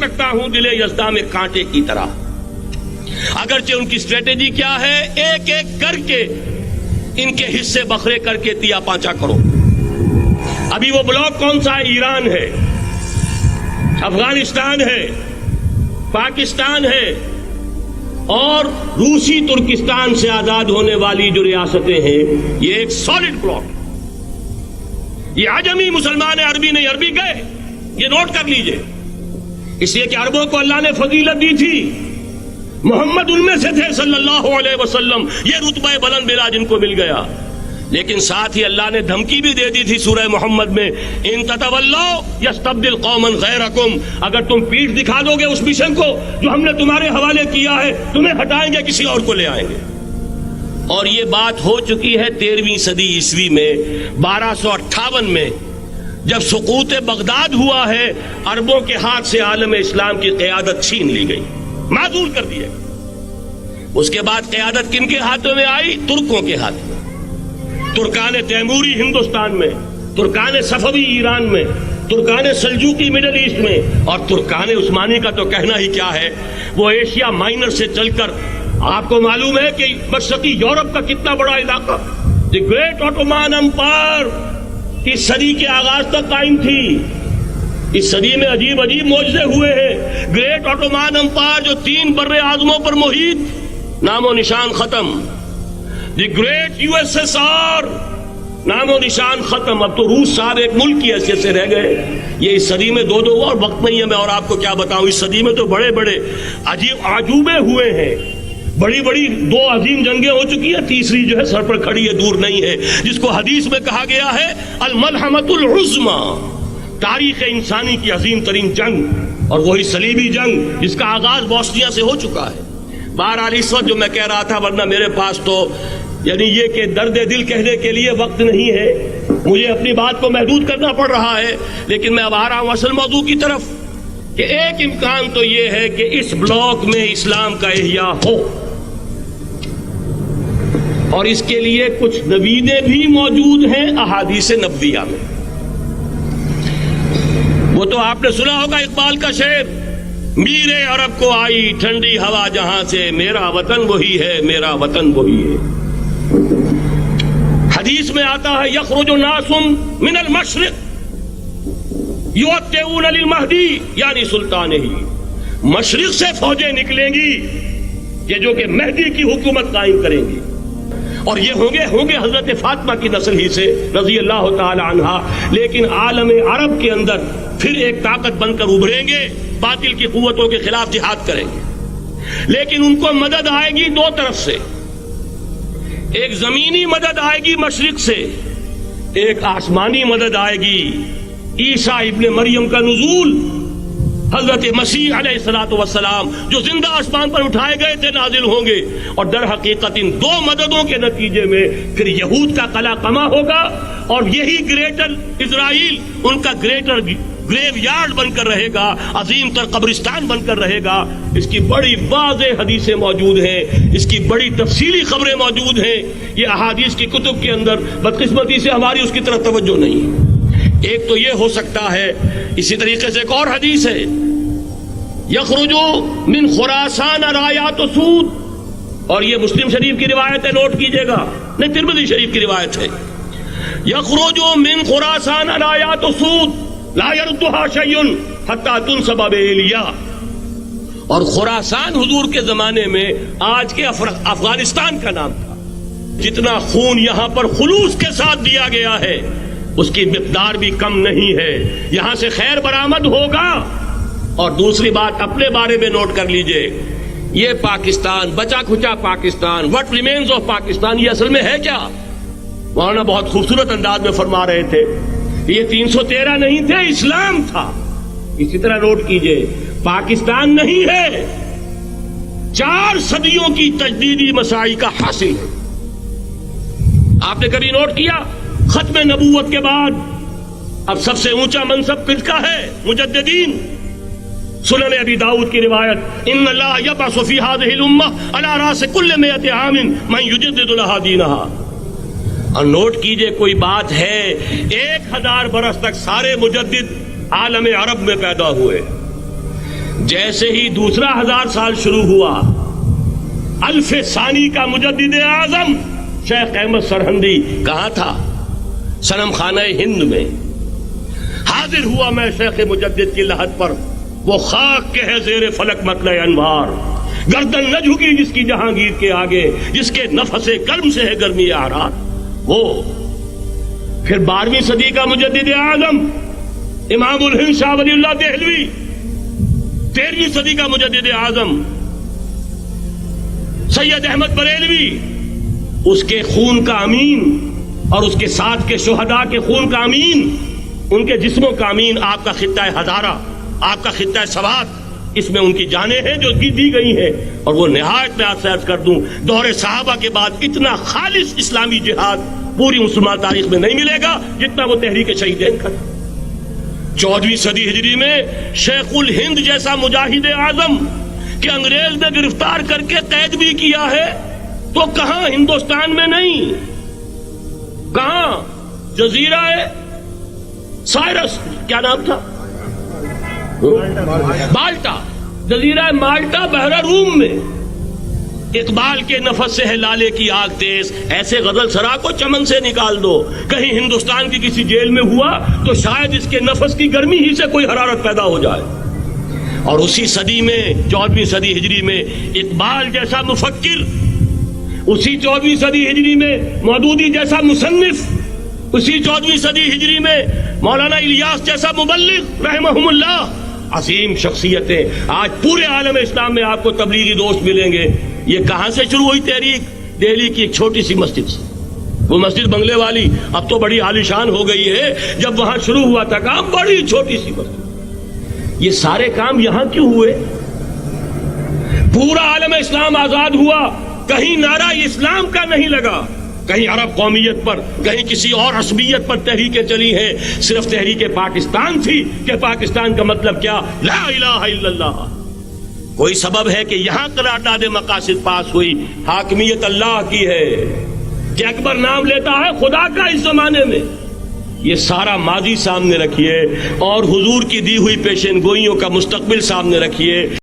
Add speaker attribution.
Speaker 1: سکتا ہوں دل یزداں میں کانٹے کی طرح. اگرچہ ان کی اسٹریٹجی کیا ہے؟ ایک ایک کر کے ان کے حصے بکھرے کر کے تیا پانچا کرو. ابھی وہ بلاک کون سا ہے؟ ایران ہے، افغانستان ہے، پاکستان ہے اور روسی ترکستان سے آزاد ہونے والی جو ریاستیں ہیں، یہ ایک سالڈ بلاک. یہ عجمی مسلمان عربی نہیں، عربی گئے، یہ نوٹ کر لیجئے. اس لیے کہ عربوں کو اللہ نے فضیلت دی تھی، محمد ان میں سے تھے صلی اللہ علیہ وسلم، یہ رتبہ بلند ملا جن کو مل گیا. لیکن ساتھ ہی اللہ نے دھمکی بھی دے دی تھی سورہ محمد میں، ان تتولوا یستبدل قوما غیرکم، اگر تم پیٹھ دکھا دو گے اس مشن کو جو ہم نے تمہارے حوالے کیا ہے، تمہیں ہٹائیں گے، کسی اور کو لے آئیں گے. اور یہ بات ہو چکی ہے 13ویں صدی عیسوی میں. 1258 میں جب سقوط بغداد ہوا ہے، عربوں کے ہاتھ سے عالم اسلام کی قیادت چھین لی گئی، معذور کر دیے. اس کے بعد قیادت کن کے ہاتھوں میں آئی؟ ترکوں کے ہاتھ میں. ترکان تیموری ہندوستان میں، ترکان صفوی ایران میں، ترکان سلجوقی مڈل ایسٹ میں، اور ترکان عثمانی کا تو کہنا ہی کیا ہے. وہ ایشیا مائنر سے چل کر، آپ کو معلوم ہے کہ مشرقی یورپ کا کتنا بڑا علاقہ، دی گریٹ آٹومان امپائر اس صدی کے آغاز تک قائم تھی. اس صدی میں عجیب عجیب معجزے ہوئے ہیں. گریٹ آٹومان امپائر جو 3 بر اعظموں پر محیط، نام و نشان ختم. The great U S S R, نام و نشان ختم. اب تو روس صاحب ایک ملک کی حیثیت سے رہ گئے. یہ اس صدی میں دو اور وقت نہیں ہے میں اور آپ کو کیا بتاؤں. اس صدی میں تو بڑے بڑے عجیب عجوبے ہوئے ہیں. بڑی بڑی 2 عظیم جنگیں ہو چکی ہیں، تیسری جو ہے سر پر کھڑی ہے، دور نہیں ہے، جس کو حدیث میں کہا گیا ہے الملحمۃ العظمی، تاریخ انسانی کی عظیم ترین جنگ، اور وہی صلیبی جنگ جس کا آغاز بوسنیا سے ہو چکا ہے. بہرحال اس وقت جو میں کہہ رہا تھا، ورنہ میرے پاس تو یعنی یہ کہ درد دل کہنے کے لیے وقت نہیں ہے، مجھے اپنی بات کو محدود کرنا پڑ رہا ہے. لیکن میں اب آ رہا ہوں اصل موضوع کی طرف، کہ ایک امکان تو یہ ہے کہ اس بلاک میں اسلام کا احیاء ہو، اور اس کے لیے کچھ نویدیں بھی موجود ہیں احادیث نبویہ میں. وہ تو آپ نے سنا ہوگا اقبال کا شعر، میرے عرب کو آئی ٹھنڈی ہوا جہاں سے، میرا وطن وہی ہے، میرا وطن وہی ہے. حدیث میں آتا ہے یخرج ناس من المشرق یوطئون للمہدی، یعنی سلطان ہی، مشرق سے فوجیں نکلیں گی کہ جو کہ مہدی کی حکومت قائم کریں گی، اور یہ ہوں گے حضرت فاطمہ کی نسل ہی سے رضی اللہ تعالی عنہا. لیکن عالم عرب کے اندر پھر ایک طاقت بن کر ابھریں گے، باطل کی قوتوں کے خلاف جہاد کریں گے. لیکن ان کو مدد آئے گی 2 طرف سے، ایک زمینی مدد آئے گی مشرق سے، ایک آسمانی مدد آئے گی. عیسیٰ ابن مریم کا نزول، حضرت مسیح علیہ الصلوۃ والسلام جو زندہ آسمان پر اٹھائے گئے تھے، نازل ہوں گے. اور در حقیقت ان 2 مددوں کے نتیجے میں پھر یہود کا قلع قمع ہوگا، اور یہی گریٹر اسرائیل ان کا گریٹر گریو یارڈ بن کر رہے گا، عظیم تر قبرستان بن کر رہے گا. اس کی بڑی واضح حدیثیں موجود ہیں، اس کی بڑی تفصیلی خبریں موجود ہیں. یہ احادیث کی کتب کے اندر بدقسمتی سے ہماری اس کی طرف توجہ نہیں. ایک تو یہ ہو سکتا ہے. اسی طریقے سے ایک اور حدیث ہے، یخرج من خراسان رایات سود، اور یہ مسلم شریف کی روایت ہے، نوٹ کیجئے گا، نہیں ترمذی شریف کی روایت ہے. یخرج من خراسان رایات سود لا يردها شيء حتى تنصب بإيلیا. اور خراسان حضور کے زمانے میں آج کے افغانستان کا نام تھا. جتنا خون یہاں پر خلوص کے ساتھ دیا گیا ہے اس کی مقدار بھی کم نہیں ہے. یہاں سے خیر برآمد ہوگا. اور دوسری بات اپنے بارے میں نوٹ کر لیجئے، یہ پاکستان، بچا کھچا Pakistan, what remains of Pakistan, یہ اصل میں ہے کیا؟ مولانا بہت خوبصورت انداز میں فرما رہے تھے، یہ 313 نہیں تھے، اسلام تھا. اسی طرح نوٹ کیجئے، پاکستان نہیں ہے، 4 صدیوں کی تجدیدی مساعی کا حاصل ہے. آپ نے کبھی نوٹ کیا ختم نبوت کے بعد اب سب سے اونچا منصب کس کا ہے؟ مجددین. سنن ابی داؤد کی روایت، ان اللہ یبعث فی هذه الامہ علی راس کل 100 عام من یجدد لها دینها. اور نوٹ کیجئے کوئی بات ہے، 1000 برس تک سارے مجدد عالم عرب میں پیدا ہوئے. جیسے ہی دوسرا 1000 سال شروع ہوا، الف ثانی کا مجدد اعظم شیخ احمد سرہندی کہاں تھا؟ صنم خانہ ہند میں حاضر ہوا میں شیخ مجدد کی لحد پر، وہ خاک کے ہے زیر فلک مطلع انوار، گردن نہ جھکی جس کی جہانگیر کے آگے، جس کے نفس قلم سے ہے گرمی احرار۔ وہ پھر 12ویں صدی کا مجدد اعظم امام الہند شاہ ولی اللہ دہلوی، 13ویں صدی کا مجدد اعظم سید احمد بریلوی، اس کے خون کا امین اور اس کے ساتھ کے شہداء کے خون کا امین، ان کے جسموں کا امین آپ کا خطہ ہزارہ، آپ کا خطہ سوات، اس میں ان کی جانیں ہیں جو دی گئی ہیں۔ اور وہ نہایت میں آپ سے عرض کر دوں، دور صحابہ کے بعد اتنا خالص اسلامی جہاد پوری مسلمان تاریخ میں نہیں ملے گا جتنا وہ تحریک شہیدین کا۔ 14ویں صدی ہجری میں شیخ الہند جیسا مجاہد اعظم کہ انگریز نے گرفتار کر کے قید بھی کیا ہے، تو کہاں؟ ہندوستان میں نہیں، کہاں؟ جزیرہ سائرس، کیا نام تھا؟ مالٹا، جزیرہ مالٹا بحر روم میں۔ اقبال کے نفس سے ہے لالے کی آگ تیز، ایسے غزل سرا کو چمن سے نکال دو۔ کہیں ہندوستان کی کسی جیل میں ہوا تو شاید اس کے نفس کی گرمی ہی سے کوئی حرارت پیدا ہو جائے۔ اور اسی صدی میں 14ویں صدی ہجری میں اقبال جیسا مفکر، اسی 14ویں صدی ہجری میں مودودی جیسا مصنف، اسی 14ویں صدی ہجری میں مولانا الیاس جیسا مبلغ رحمہم اللہ، عظیم شخصیتیں آج پورے عالم اسلام میں آپ کو تبلیغی دوست ملیں گے۔ یہ کہاں سے شروع ہوئی تحریک؟ دہلی کی ایک چھوٹی سی مسجد سے، وہ مسجد بنگلے والی اب تو بڑی عالیشان ہو گئی ہے، جب وہاں شروع ہوا تھا کام بڑی چھوٹی سی مسجد۔ یہ سارے کام یہاں کیوں ہوئے؟ پورا عالم اسلام آزاد ہوا، کہیں نعرہ اسلام کا نہیں لگا، کہیں عرب قومیت پر، کہیں کسی اور عصبیت پر تحریکیں چلی ہیں، صرف تحریک پاکستان تھی کہ پاکستان کا مطلب کیا؟ لا الہ الا اللہ۔ کوئی سبب ہے کہ یہاں قرارداد مقاصد پاس ہوئی، حاکمیت اللہ کی ہے، کہ اکبر نام لیتا ہے خدا کا اس زمانے میں۔ یہ سارا ماضی سامنے رکھیے اور حضور کی دی ہوئی پیشین گوئیوں کا مستقبل سامنے رکھیے۔